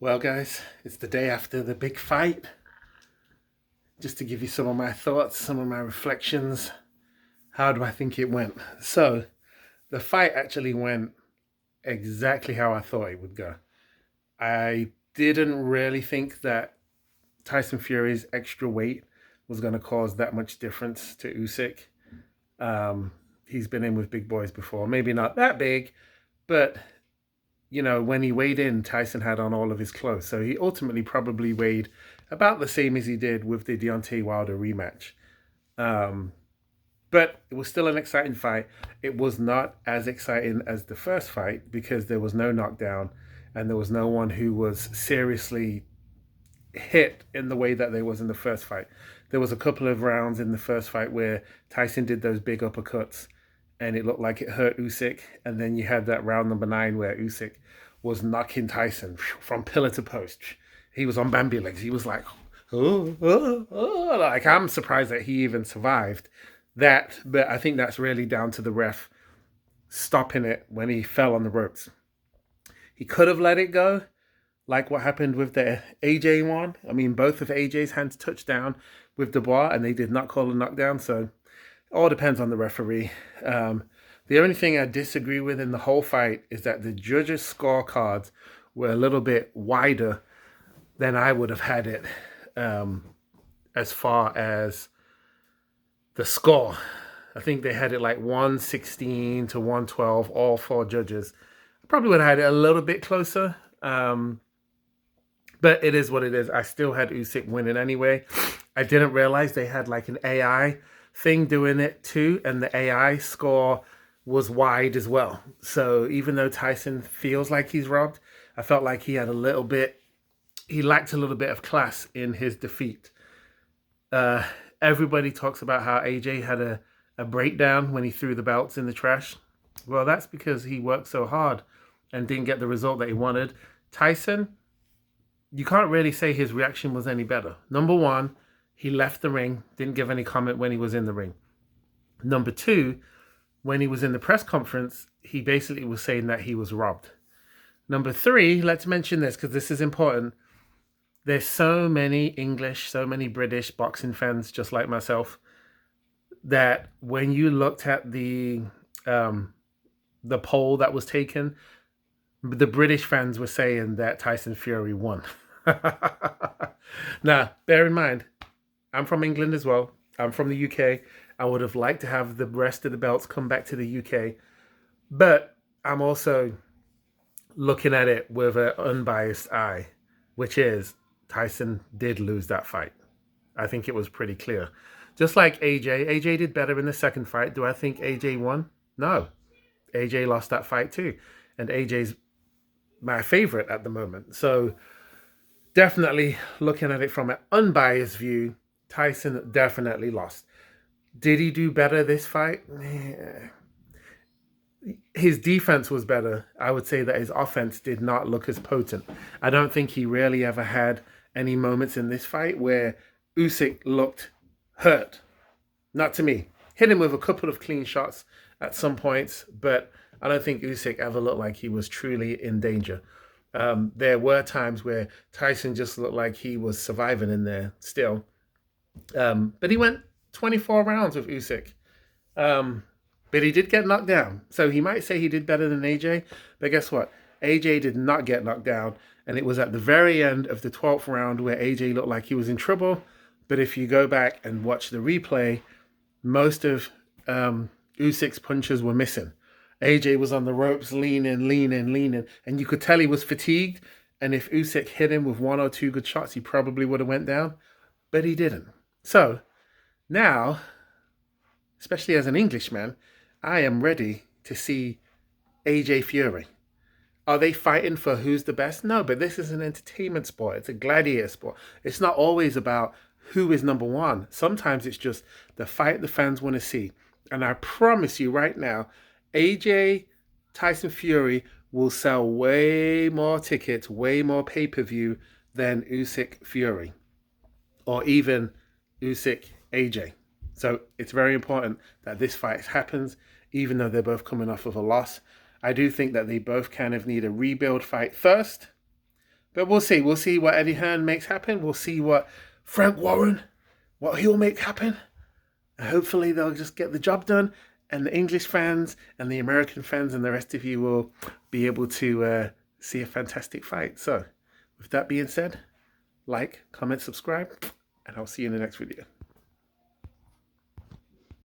Well, guys, it's the day after the big fight. Just to give you some of my thoughts, some of my reflections. How do I think it went? So, the fight actually went exactly how I thought it would go. I didn't really think that Tyson Fury's extra weight was going to cause that much difference to Usyk. Um, he's been in with big boys before, maybe not that big, but when he weighed in, Tyson had on all of his clothes. So he ultimately probably weighed about the same as he did with the Deontay Wilder rematch. Um, but it was still an exciting fight. It was not as exciting as the first fight because there was no knockdown and there was no one who was seriously hit in the way that there was in the first fight. There was a couple of rounds in the first fight where Tyson did those big uppercuts and it looked like it hurt Usyk. And then you had that round number 9 where Usyk was knocking Tyson from pillar to post. He was on Bambi legs. He was like, oh. Like, I'm surprised that he even survived that. But I think that's really down to the ref stopping it when he fell on the ropes. He could have let it go, like what happened with the AJ one. I mean, both of AJ's hands touched down with Dubois, and they did not call a knockdown. So it all depends on the referee. The only thing I disagree with in the whole fight is that the judges' scorecards were a little bit wider than I would have had it, as far as the score. I think they had it like 116 to 112, all 4 judges. I probably would have had it a little bit closer. But it is what it is. I still had Usyk winning anyway. I didn't realize they had like an AI thing doing it too, and the AI score was wide as well. So even though Tyson feels like he's robbed, I felt like he lacked a little bit of class in his defeat. Everybody talks about how AJ had a breakdown when he threw the belts in the trash. Well, that's because he worked so hard and didn't get the result that he wanted. Tyson, you can't really say his reaction was any better. Number one, he left the ring, didn't give any comment when he was in the ring. Number two, when he was in the press conference, he basically was saying that he was robbed. Number three, let's mention this because this is important. There's so many English, so many British boxing fans, just like myself, that when you looked at the poll that was taken, the British fans were saying that Tyson Fury won. Now, bear in mind, I'm from England as well. I'm from the UK. I would have liked to have the rest of the belts come back to the UK. But I'm also looking at it with an unbiased eye, which is Tyson did lose that fight. I think it was pretty clear. Just like AJ. AJ did better in the second fight. Do I think AJ won? No. AJ lost that fight too. And AJ's my favorite at the moment. So definitely looking at it from an unbiased view, Tyson definitely lost. Did he do better this fight? His defense was better. I would say that his offense did not look as potent. I don't think he really ever had any moments in this fight where Usyk looked hurt. Not to me. Hit him with a couple of clean shots at some points, but I don't think Usyk ever looked like he was truly in danger. There were times where Tyson just looked like he was surviving in there still. But he went 24 rounds with Usyk. But he did get knocked down. So he might say he did better than AJ. But guess what? AJ did not get knocked down. And it was at the very end of the 12th round where AJ looked like he was in trouble. But if you go back and watch the replay, most of Usyk's punches were missing. AJ was on the ropes, leaning. And you could tell he was fatigued. And if Usyk hit him with 1 or 2 good shots, he probably would have went down. But he didn't. So now, especially as an Englishman, I am ready to see AJ Fury. Are they fighting for who's the best? No, but this is an entertainment sport. It's a gladiator sport. It's not always about who is number one. Sometimes it's just the fight the fans want to see. And I promise you right now, AJ Tyson Fury will sell way more tickets, way more pay-per-view than Usyk Fury. Or even Usyk AJ. So it's very important that this fight happens, even though they're both coming off of a loss. I do think that they both kind of need a rebuild fight first, But we'll see. We'll see what Eddie Hearn makes happen. We'll see what Frank Warren, what he'll make happen. And hopefully they'll just get the job done. And the English fans and the American fans and the rest of you will be able to see a fantastic fight. So with that being said, like, comment, subscribe, and I'll see you in the next video.